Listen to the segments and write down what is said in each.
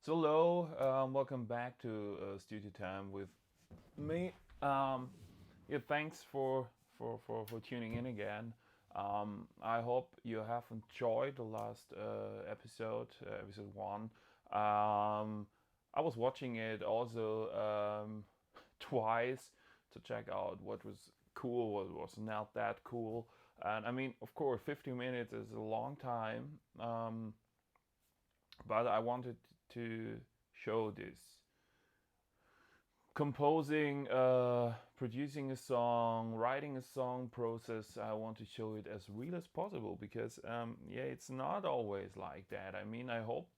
So hello, welcome back to Studio Time with me. Yeah, thanks for tuning in again. I hope you have enjoyed the last episode 1. I was watching it also twice to check out what was cool, what was not that cool. And I mean, of course, 50 minutes is a long time, but I wanted to show this composing, producing a song, writing a song process. I want to show it as real as possible because, yeah, it's not always like that. I mean, I hope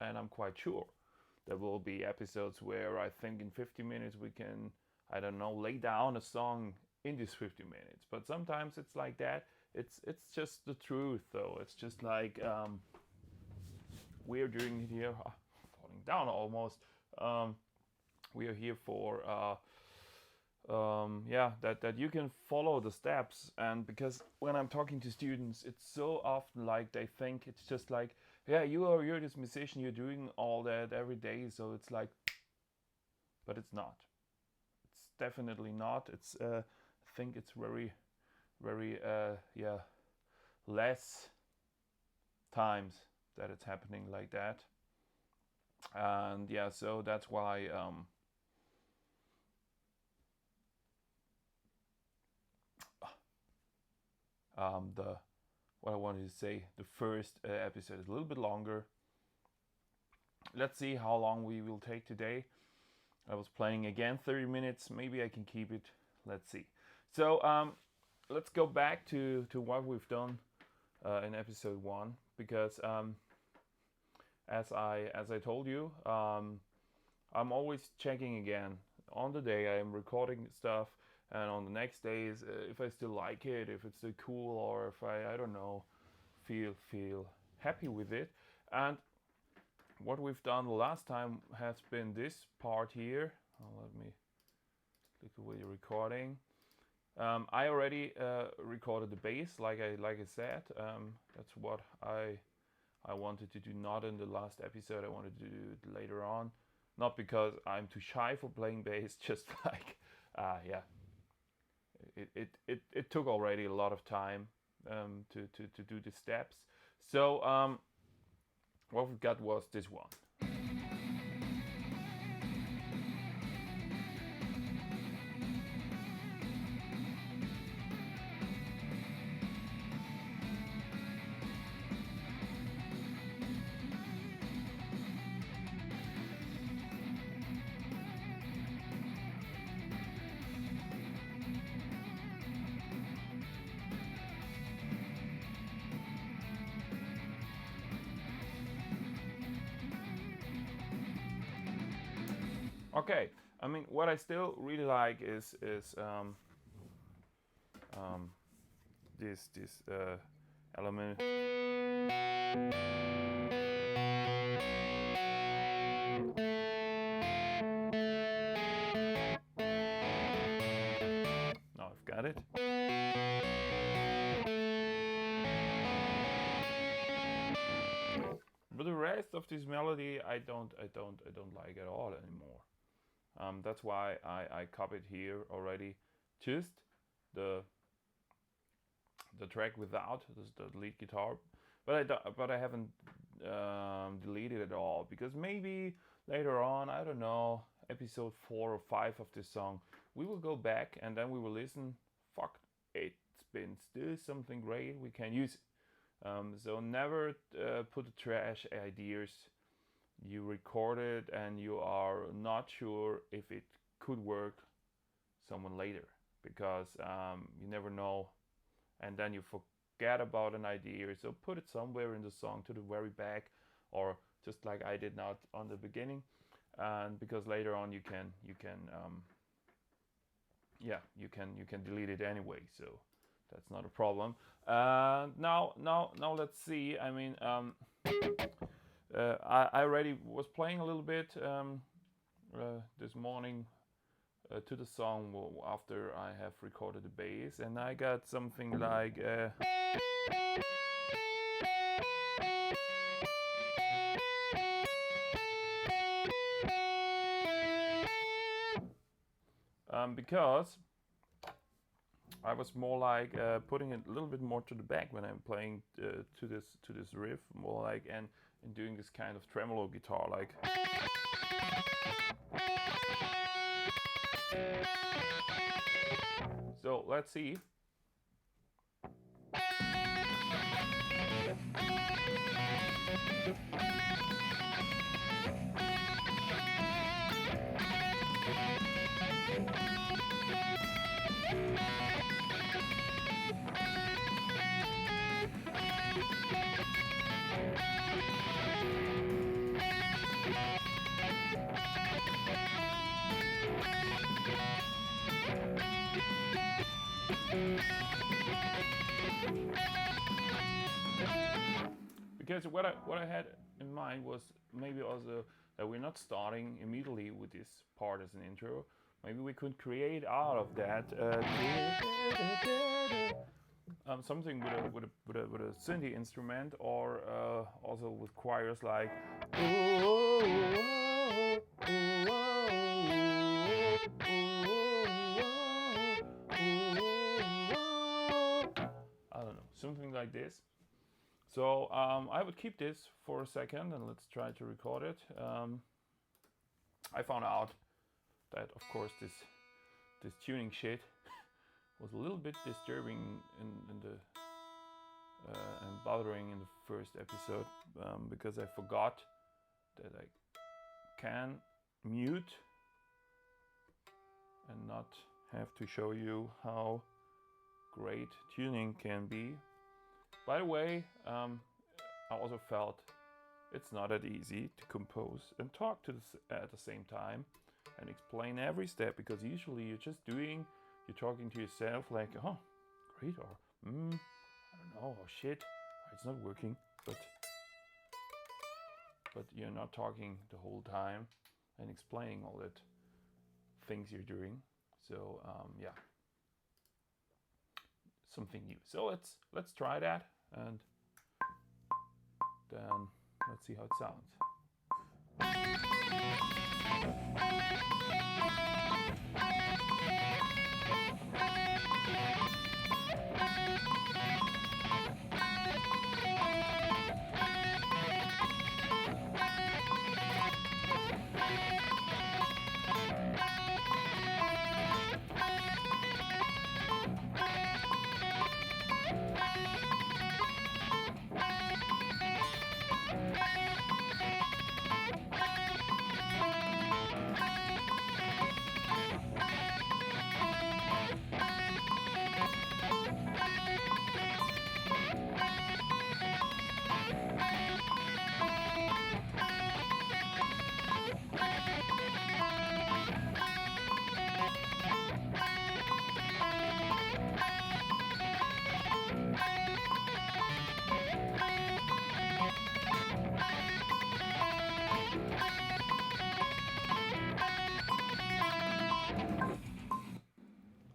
and I'm quite sure there will be episodes where I think in 50 minutes we can, I don't know, lay down a song in these 50 minutes. But sometimes it's like that. It's just the truth, though. It's just like we're doing it here, falling down almost. Um, we are here for yeah, that you can follow the steps. And because when I'm talking to students, it's so often like they think it's just like, yeah, you're this musician, you're doing all that every day, so it's like, but it's not. It's definitely not. It's I think it's very yeah, less times that it's happening like that. And yeah, so that's why the what I wanted to say, the first episode is a little bit longer. Let's see how long we will take today. I was playing again 30 minutes. Maybe I can keep it. Let's see. So let's go back to what we've done in episode 1 because as I told you, I'm always checking again on the day I am recording stuff, and on the next days if I still like it, if it's still cool, or if I don't know, feel happy with it. And what we've done the last time has been this part here. Let me click away the recording. I already recorded the bass, like I said. That's what I wanted to do, not in the last episode. I wanted to do it later on, not because I'm too shy for playing bass. Just like, yeah, it took already a lot of time to do the steps. So what we got was this one. Okay, I mean, what I still really like is um, this element. Now I've got it. But the rest of this melody, I don't like at all anymore. That's why I copied here already just the the track without the lead guitar, but I haven't deleted it all because maybe later on, I don't know, episode 4 or 5 of this song, we will go back and then we will listen. Fuck, it's been still something great. We can use it. So never put the trash ideas you record it and you are not sure if it could work someone later, because you never know, and then you forget about an idea. So put it somewhere in the song to the very back, or just like I did not on the beginning, and because later on you can yeah, you can delete it anyway, so that's not a problem. Now let's see. I mean, I already was playing a little bit this morning to the song after I have recorded the bass, and I got something like. because I was more like putting it a little bit more to the back when I'm playing to this riff, more like and doing this kind of tremolo guitar, like. So let's see. Because what I had in mind was maybe also that we're not starting immediately with this part as an intro. Maybe we could create out of that something with a synthi instrument, or also with choirs like. I don't know, something like this. So I would keep this for a second and let's try to record it. I found out that, of course, this tuning shit was a little bit disturbing in the and bothering in the first episode, because I forgot that I can mute and not have to show you how great tuning can be. By the way, I also felt it's not that easy to compose and talk to this at the same time and explain every step, because usually you're talking to yourself like, oh, great, or I don't know, or shit, it's not working, but you're not talking the whole time and explaining all that things you're doing. So yeah, something new. So let's try that, and then let's see how it sounds.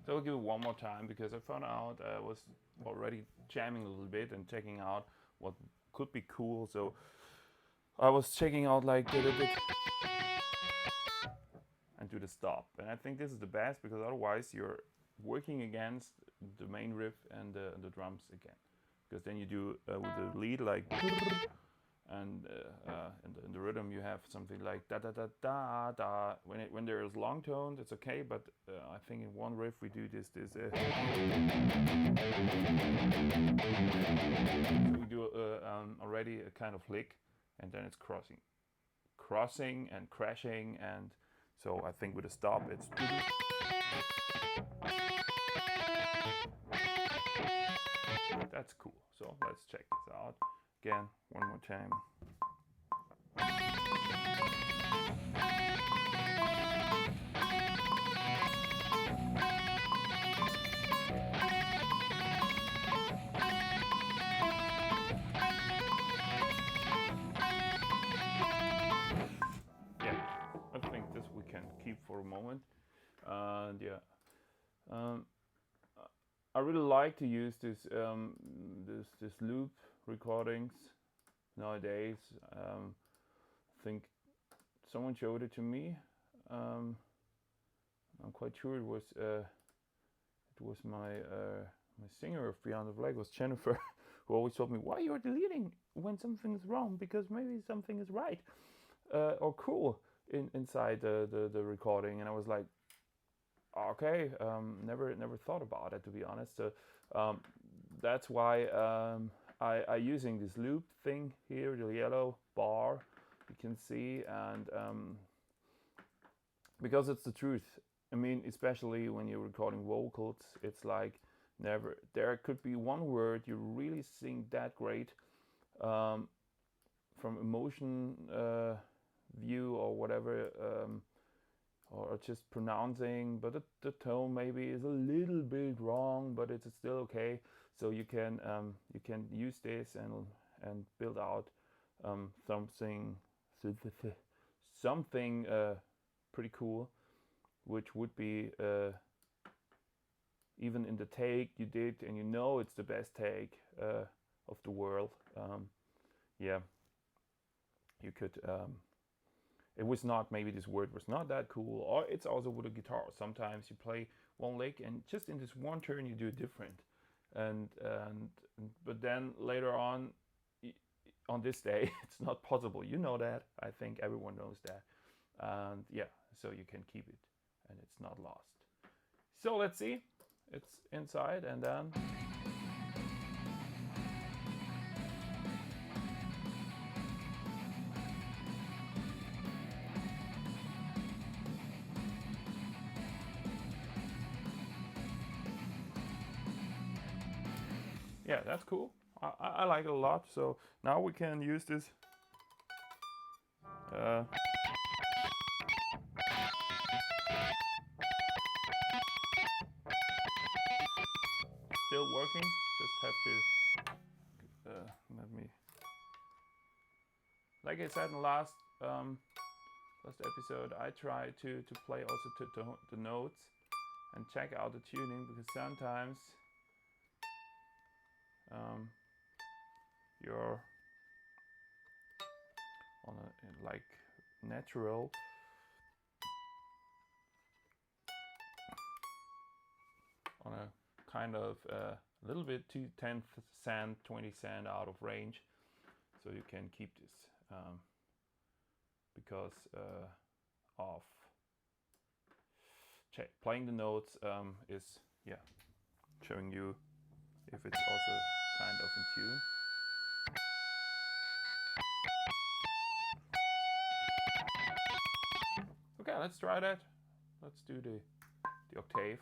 So I'll give it one more time, because I found out I was already jamming a little bit and checking out what could be cool. So I was checking out like and do the stop. And I think this is the best, because otherwise you're working against the main riff and the drums again. Because then you do with the lead like, and in the rhythm you have something like da da da da da. When there is long tones, it's okay, but I think in one riff we do this. So we do already a kind of lick, and then it's crossing and crashing, and so I think with a stop it's. That's cool. So let's check this out again one more time. Yeah, I think this we can keep for a moment. And yeah, I really like to use this loop recordings nowadays. I think someone showed it to me. I'm quite sure it was my singer of Beyond the Flag was Jennifer, who always told me, "Why you're deleting when something is wrong? Because maybe something is right or cool inside the recording." And I was like, "Okay, never thought about it, to be honest." So um, that's why I using this loop thing here, the yellow bar you can see, and because it's the truth. I mean, especially when you're recording vocals, it's like never. There could be one word you really sing that great um, from emotion view or whatever, or just pronouncing, but the tone maybe is a little bit wrong, but it's still okay. So you can use this and build out something something pretty cool, which would be even in the take you did, and you know it's the best take of the world. Yeah, you could. It was not, maybe this word was not that cool, or it's also with a guitar. Sometimes you play one lick, and just in this one turn you do it different, and but then later on this day it's not possible. You know that. I think everyone knows that, and yeah, so you can keep it, and it's not lost. So let's see. It's inside, and then yeah, that's cool. I like it a lot. So now we can use this. Uh, Still working. Just have to let me. Like I said in the last episode, I try to play also to the notes and check out the tuning, because sometimes you're on a like natural on a kind of a little bit 10th cent, 20 cent out of range, so you can keep this because of playing the notes is showing you if it's also kind of in tune. Okay, let's try that. Let's do the octave.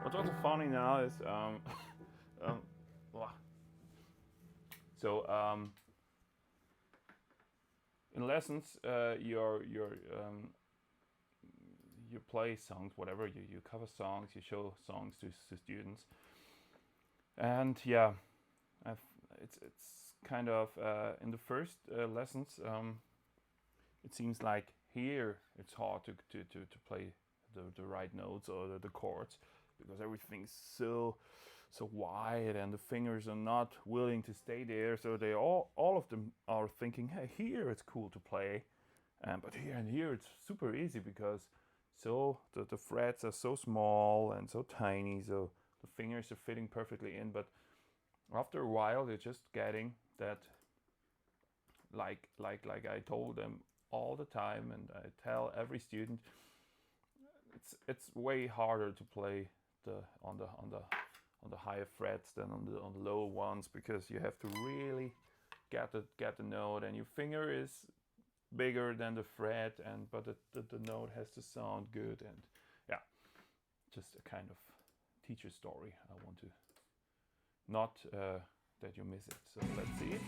What's also funny now is um, so in lessons you play songs, whatever, you cover songs, you show songs to students, and yeah, it's kind of in the first lessons it seems like here it's hard to play the right notes or the chords, because everything's so wide and the fingers are not willing to stay there, so they all of them are thinking, hey, here it's cool to play, but here and here it's super easy, because so the frets are so small and so tiny, so the fingers are fitting perfectly in. But after a while they're just getting that, like I told them all the time, and I tell every student, it's way harder to play on the higher frets than on the lower ones, because you have to really get the note, and your finger is bigger than the fret, and but the note has to sound good, and yeah, just a kind of teacher story. I want to not that you miss it. So let's see.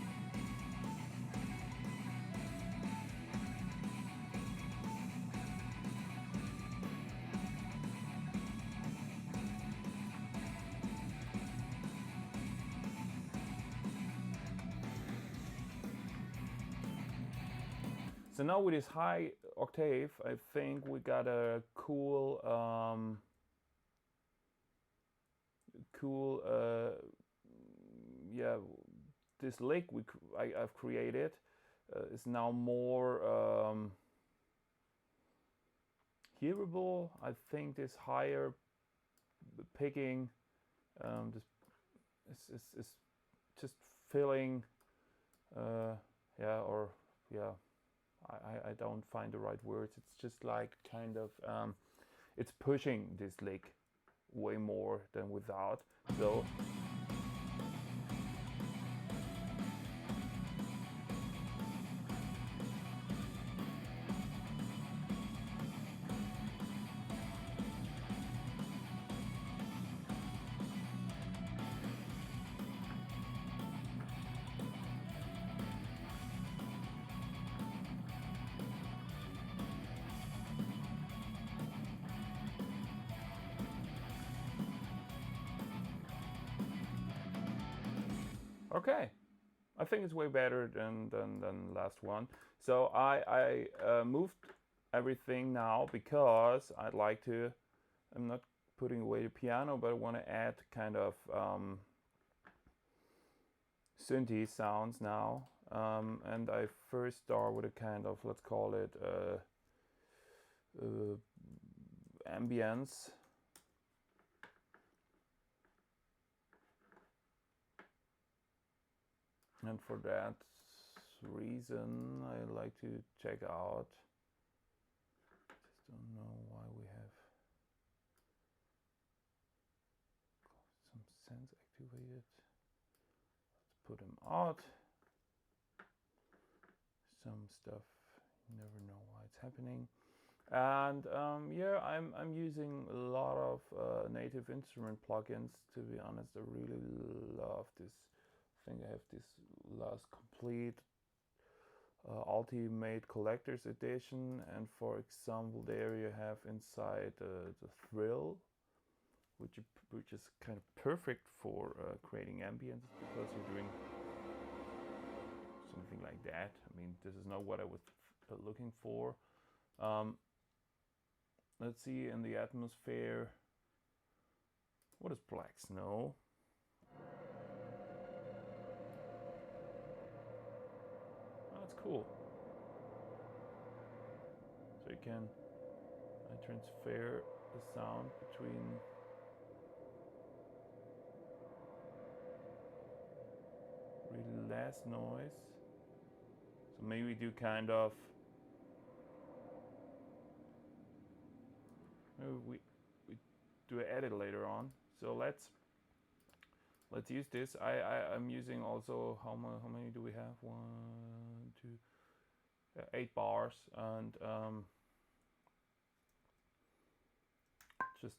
So now with this high octave, I think we got a cool, yeah, this lick I've created is now more hearable. I think this higher picking this is just filling, yeah, or yeah. I don't find the right words. It's just like kind of it's pushing this lick way more than without. So okay, I think it's way better than last one. So I moved everything now because I'd like to. I'm not putting away the piano, but I want to add kind of synthy sounds now. And I first start with a kind of, let's call it ambience. And for that reason, I like to check out. Just don't know why we have some sense activated. Let's put them out. Some stuff, you never know why it's happening. And yeah, I'm using a lot of native instrument plugins. To be honest, I really love this. I think I have this last complete Ultimate Collector's Edition, and for example, there you have inside the Thrill, which is kind of perfect for creating ambience, because you're doing something like that. I mean, this is not what I was looking for. Let's see, in the atmosphere, what is Black Snow? Oh, that's cool. So you can transfer the sound between really less noise. So maybe we do kind of, maybe we do an edit later on. So let's use this. I'm using also, how many do we have? 1, 2, 8 bars, and just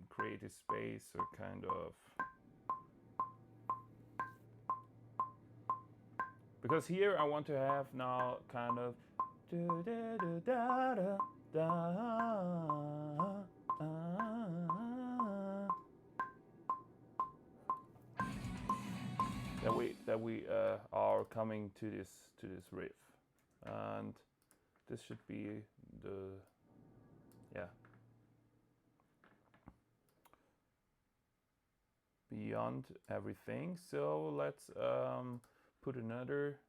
create a space, or kind of, because here I want to have now kind of that we are coming to this riff, and this should be the, yeah, beyond everything. So let's put another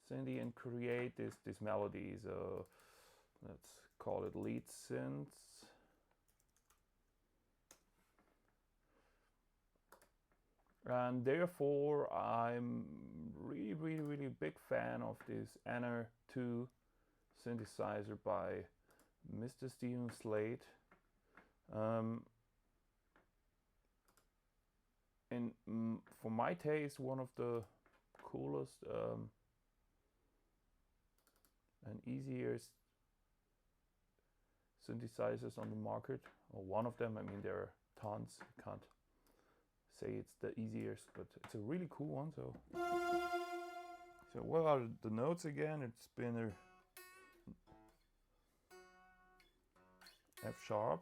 synth and create this melody. So let's call it lead synths. And therefore, I'm really big fan of this Anna 2 synthesizer by Mr. Stephen Slade. And for my taste, one of the coolest and easiest synthesizers on the market, or one of them. I mean, there are tons. I can't say it's the easiest, but it's a really cool one. So what are the notes again? It's been a F sharp.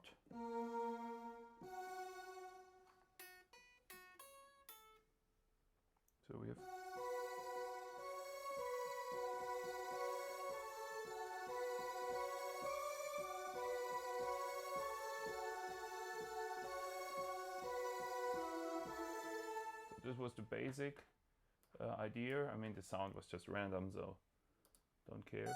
So we have this was the basic idea. I mean, the sound was just random, so don't care.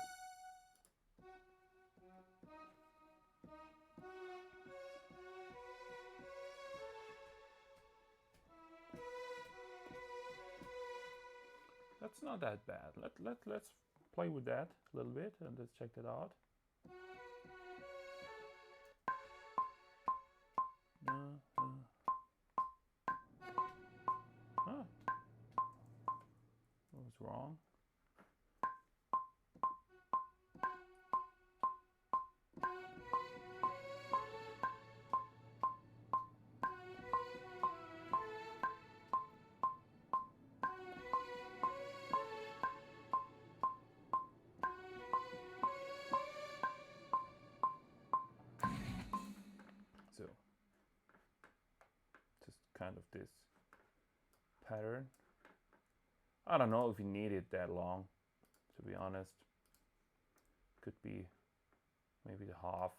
That's not that bad. Let's play with that a little bit and let's check that out. Huh. What was wrong? So just kind of this pattern. I don't know if you need it that long, to be honest. Could be maybe the half.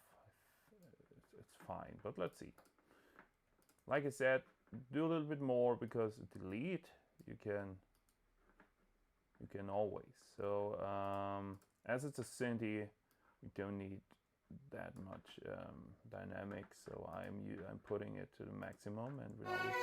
It's fine, but let's see. Like I said, do a little bit more, because delete you can always. So as it's a synthi, we don't need that much dynamics. So I'm putting it to the maximum, and we're always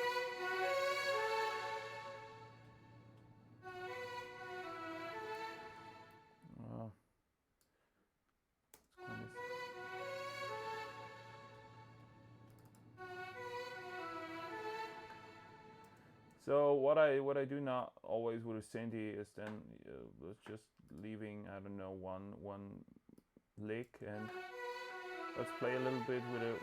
So what I do now always with a synthi is then just leaving, I don't know, one lick, and let's play a little bit with a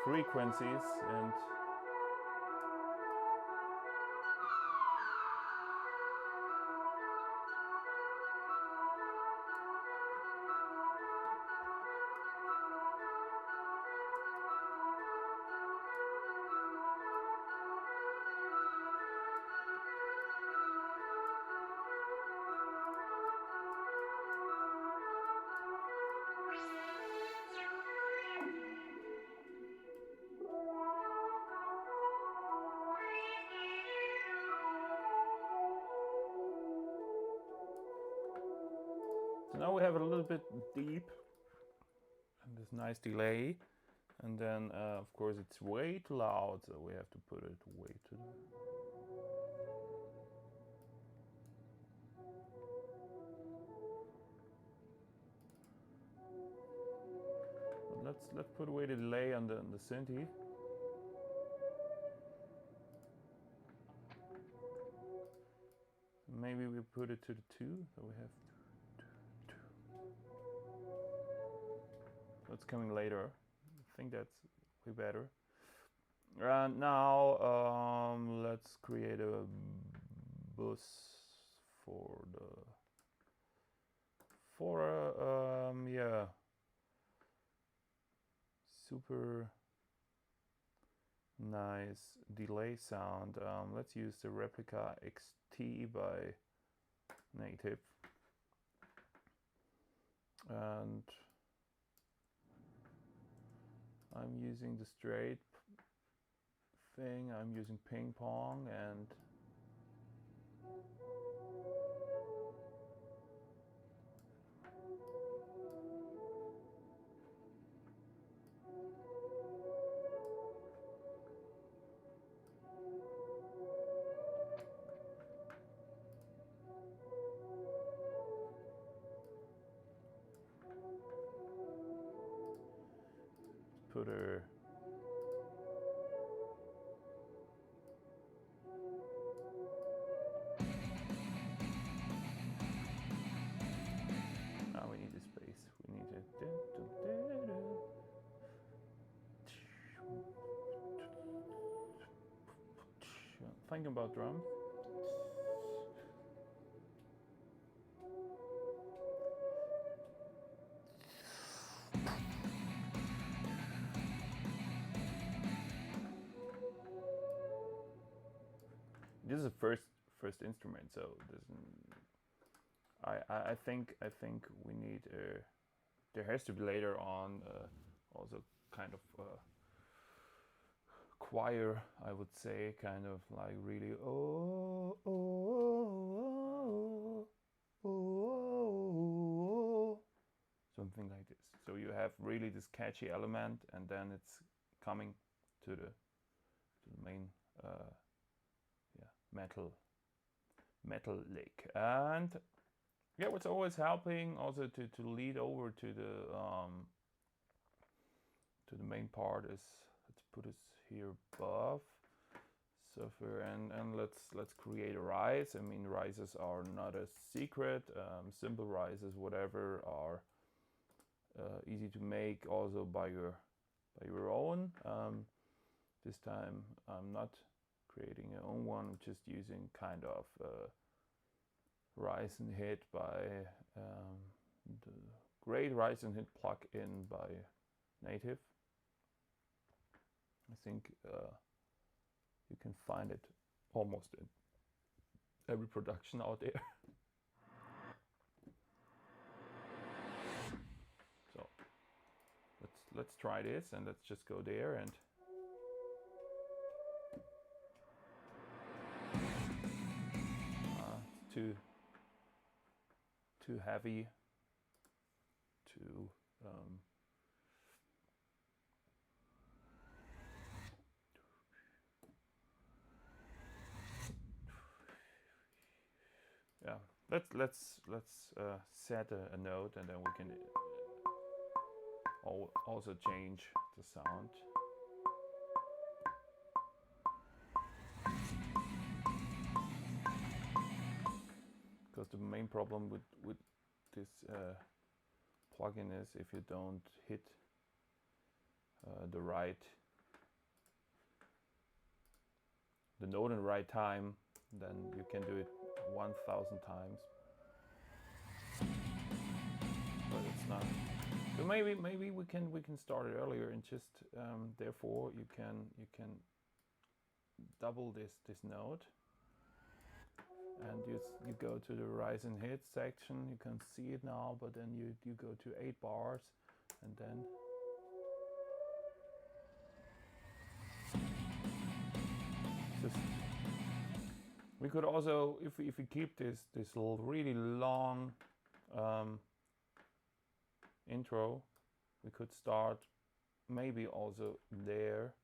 frequencies, and so now we have it a little bit deep and this nice delay, and then of course it's way too loud, so we have to put it way too loud. Let's put away the delay on the synthi. Maybe we put it to the 2, so we have 2. That's coming later. I think that's way better. And now let's create a bus yeah, super nice delay sound. Let's use the Replica XT by Native, and I'm using the straight thing. I'm using ping pong, and put a we need a space. We need a thinking about drum. This is the first instrument, so I think we need there has to be later on also kind of choir, I would say, kind of like really something like this. So you have really this catchy element, and then it's coming to the main metal lick. And yeah, what's always helping also to lead over to the main part is, let's put it here above Surfer, and let's create a rise. I mean, rises are not a secret. Simple rises, whatever, are easy to make also by your own. This time I'm not creating your own one. I'm just using kind of rise and hit by the great rise and hit plugin by Native. I think you can find it almost in every production out there. So let's try this, and let's just go there and it's too heavy to yeah, let's set a note, and then we can also change the sound. Because the main problem with this plugin is if you don't hit the note in the right time, then you can do it 1,000 times, but it's not. So maybe we can start it earlier, and just therefore you can double this note, and you go to the rise and hit section. You can see it now, but then you go to 8 bars, and then just, we could also, if we keep this really long intro, we could start maybe also there,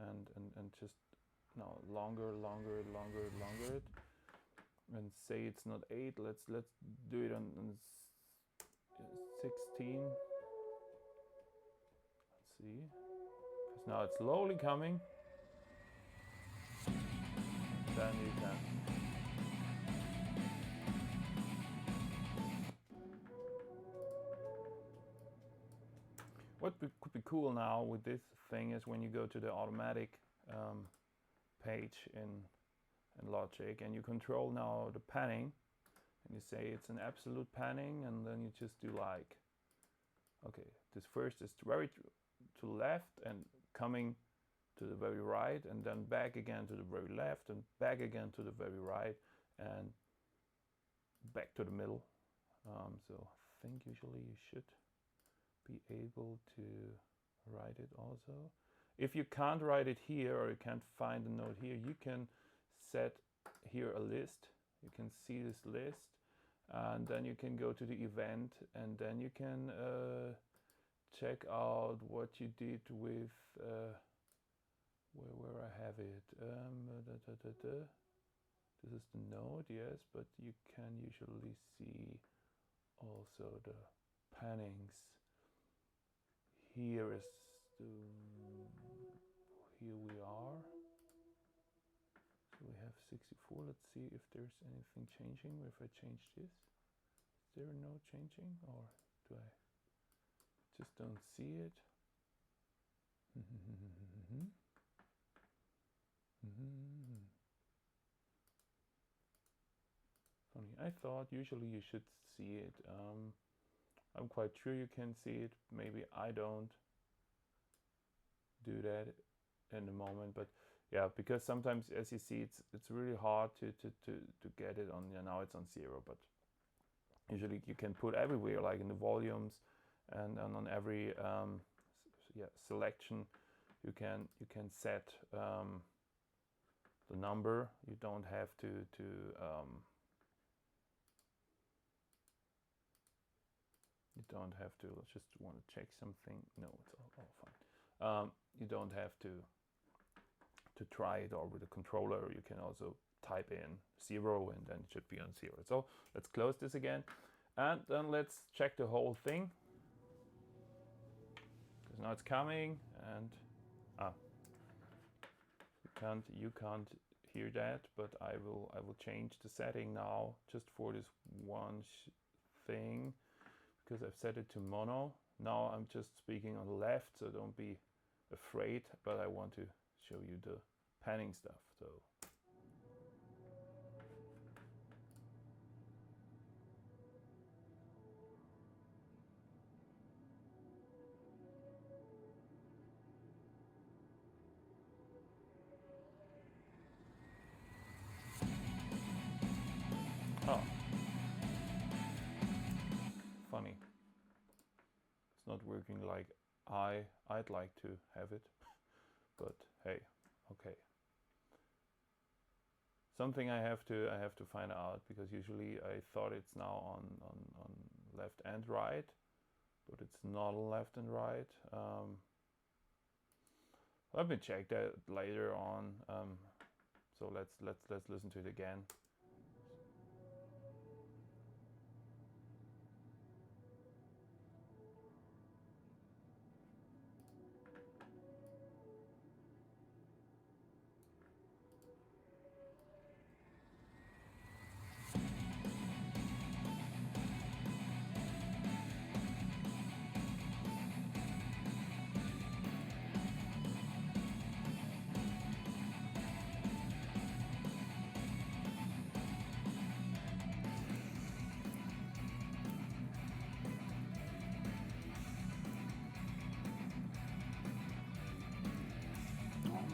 and just no longer it, and say it's not 8. Let's do it on 16. Let's see, because now it's slowly coming. Then you can what could be cool now with this thing is when you go to the automatic page in Logic, and you control now the panning, and you say it's an absolute panning, and then you just do like, okay, this first is very to the left and coming to the very right, and then back again to the very left, and back again to the very right, and back to the middle. So I think usually you should be able to write it also. If you can't write it here, or you can't find a note here, you can set here a list. You can see this list, and then you can go to the event, and then you can check out what you did with where I have it. This is the note, yes, but you can usually see also the pannings. Here is do. Here we are. So we have 64. Let's see if there's anything changing if I change this. Is there no changing, or do I just don't see it? Funny. I thought usually you should see it. I'm quite sure you can see it. Maybe I don't do that in the moment, but yeah, because sometimes, as you see, it's really hard to get it on. Yeah, now it's on 0, but usually you can put everywhere, like in the volumes, and on every selection, you can set the number. You don't have to you don't have to. Let's just want to check something. No, it's all fine. You don't have to try it, or with a controller you can also type in 0 and then it should be on 0. So let's close this again, and then let's check the whole thing, because now it's coming, and you can't hear that, but I will change the setting now just for this one thing, because I've set it to mono. Now I'm just speaking on the left, so don't be afraid, but I want to show you the panning stuff. So funny, it's not working like I'd like to have it, but hey, okay. Something I have to find out, because usually I thought it's now on left and right, but it's not on left and right. Let me check that later on. So let's listen to it again.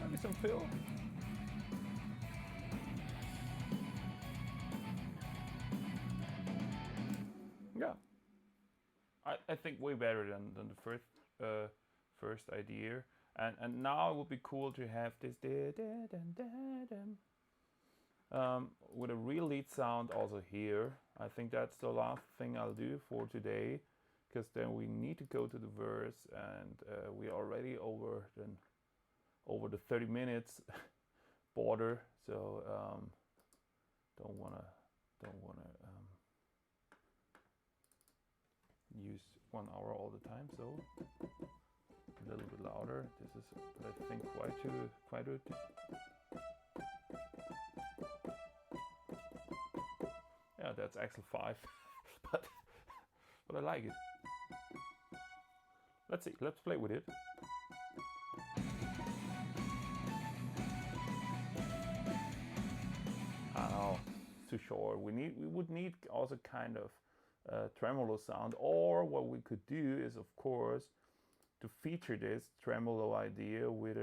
Maybe some fill. Yeah, I think way better than the first idea. And now it would be cool to have this with a real lead sound also here. I think that's the last thing I'll do for today, because then we need to go to the verse, and we're already over the 30 minutes border. So don't wanna use 1 hour all the time. So a little bit louder. This is, I think, quite good. Yeah, that's Axel 5, but I like it. Let's see. Let's play with it. Oh, too short. We would need also kind of tremolo sound, or what we could do is, of course, to feature this tremolo idea with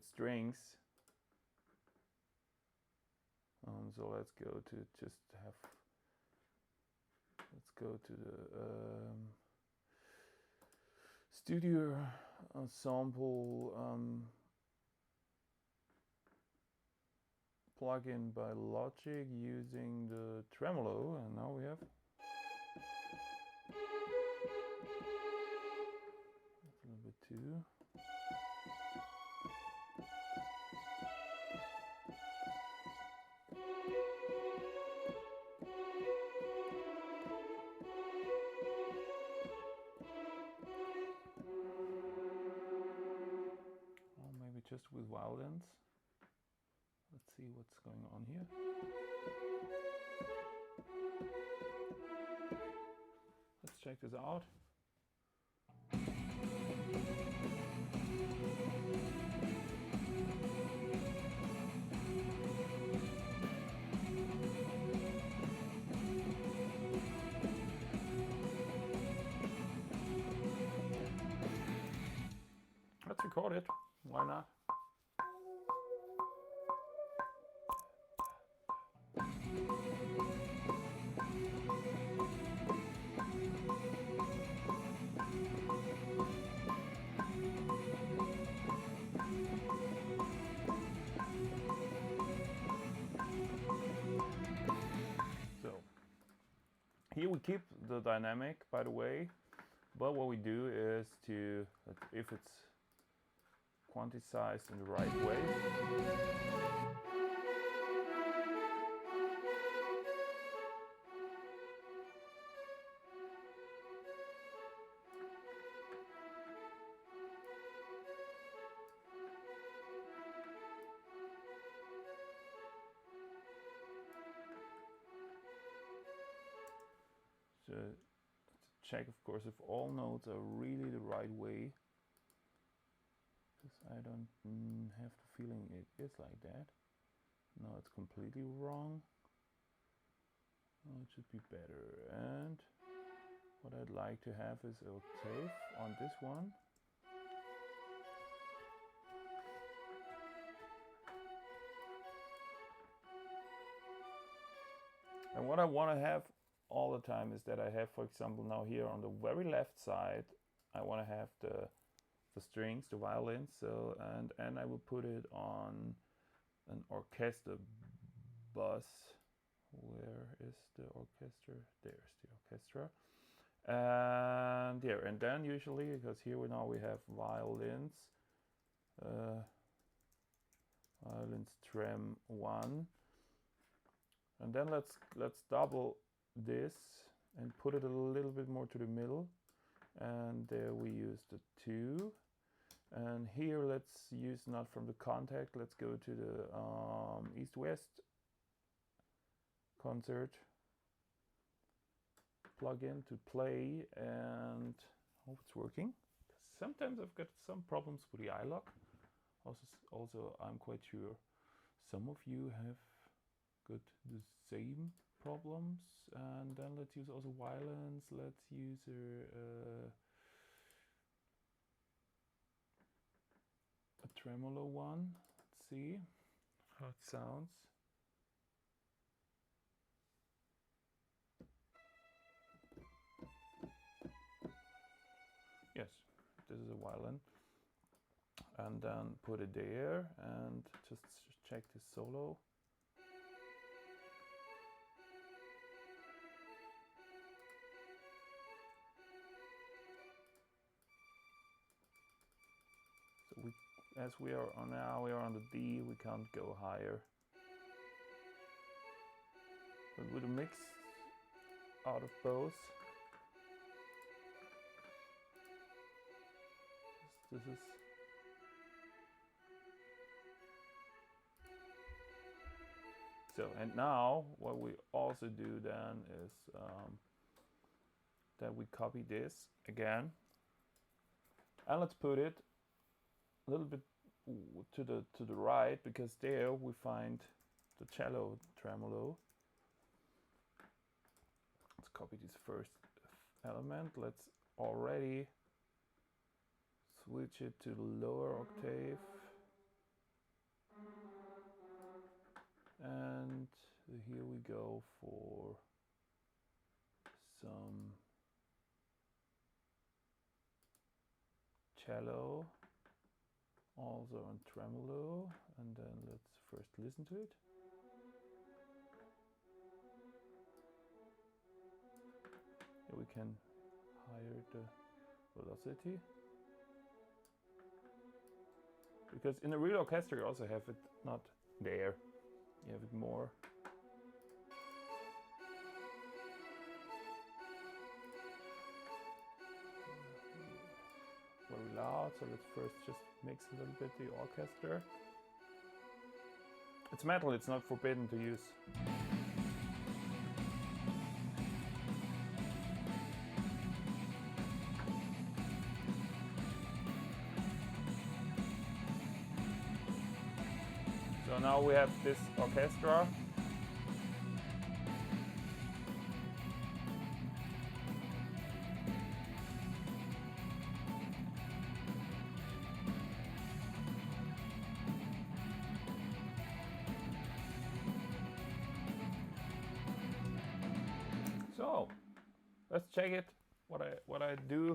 strings. So let's go to the studio ensemble plugin by Logic using the tremolo, and now we have that's a little bit too. just with violins. Let's see what's going on here. Let's check this out. Let's record it. Why not? So here we keep the dynamic, by the way, but what we do is to, if it's quantized in the right way, so check, of course, if all notes are really the right way, because I don't have the feeling it is like that. No, it's completely wrong. Oh, it should be better. And what I'd like to have is an octave on this one. And what I want to have all the time is that I have, for example, now here on the very left side, I want to have the strings, the violins. So and I will put it on an orchestra bus. Where is the orchestra? There's the orchestra. And there, and then usually, because here we have violins, violins trem 1, and then let's double this and put it a little bit more to the middle, and there we use the 2, and here let's use not from the contact, let's go to the East-West concert plugin to play, and hope it's working. Sometimes I've got some problems with the iLock. Also, I'm quite sure some of you have got the same problems. And then let's use also violins. Let's use a tremolo one. Let's see how it sounds. Yes, this is a violin. And then put it there and just check the solo. So as we are on now, we are on the D, we can't go higher. But with a mix out of both, this is so. And now what we also do then is that we copy this again, and let's put it a little bit to the right, because there we find the cello tremolo. Let's copy this first element. Let's already switch it to the lower octave, and here we go for some cello, also on tremolo, and then let's first listen to it. Here we can higher the velocity, because in a real orchestra you also have it not there, you have it more. Very loud. out. So let's first just mix a little bit the orchestra. It's metal, it's not forbidden to use. So now we have this orchestra. So let's check it. What I do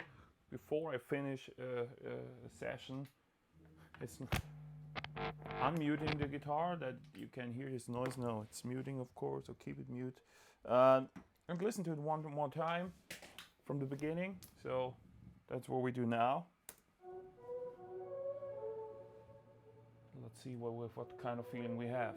before I finish a session is unmuting the guitar that you can hear this noise. No, it's muting, of course, so keep it mute. And listen to it one more time from the beginning. So that's what we do now. Let's see what kind of feeling we have.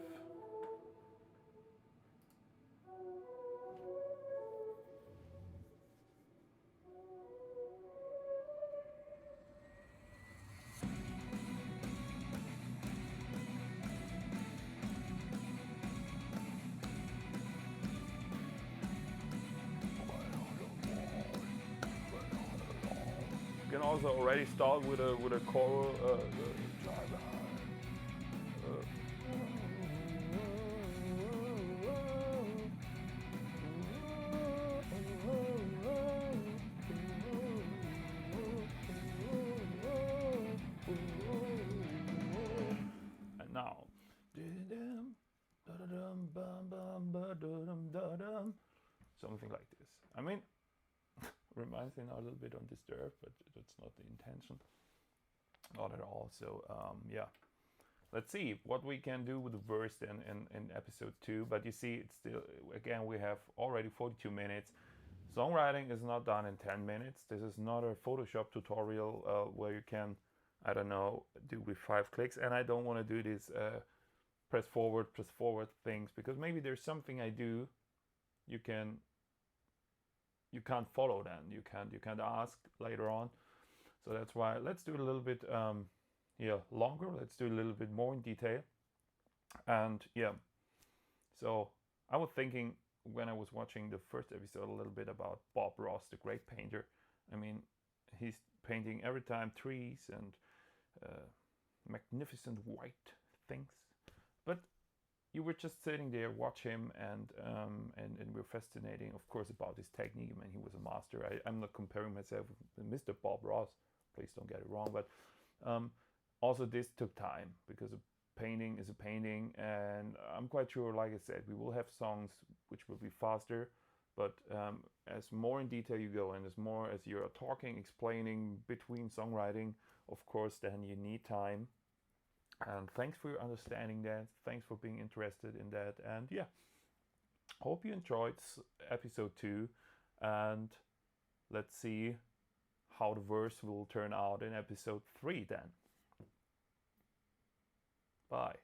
You can also already start with a choral and now something like this. I mean, reminds me now a little bit on Disturb, but that's not the intention. Not at all. So yeah, let's see what we can do with the verse then in episode 2. But you see, it's still, again, we have already 42 minutes. Songwriting is not done in 10 minutes. This is not a Photoshop tutorial where you can, I don't know, do with 5 clicks. And I don't want to do this press forward things, because maybe there's something I do you can't follow then. You can't ask later on. So that's why let's do a little bit longer. Let's do a little bit more in detail. And yeah, so I was thinking when I was watching the first episode a little bit about Bob Ross, the great painter. I mean, he's painting every time trees and magnificent white things. But you were just sitting there, watch him, and we're fascinating, of course, about his technique. I mean, he was a master. I'm not comparing myself with Mr. Bob Ross. Please don't get it wrong. But also this took time, because a painting is a painting, and I'm quite sure, like I said, we will have songs which will be faster. But as more in detail you go, and as more as you're talking, explaining between songwriting, of course, then you need time. And thanks for your understanding that. Thanks for being interested in that. And yeah, hope you enjoyed episode 2. And let's see how the verse will turn out in episode 3 then. Bye.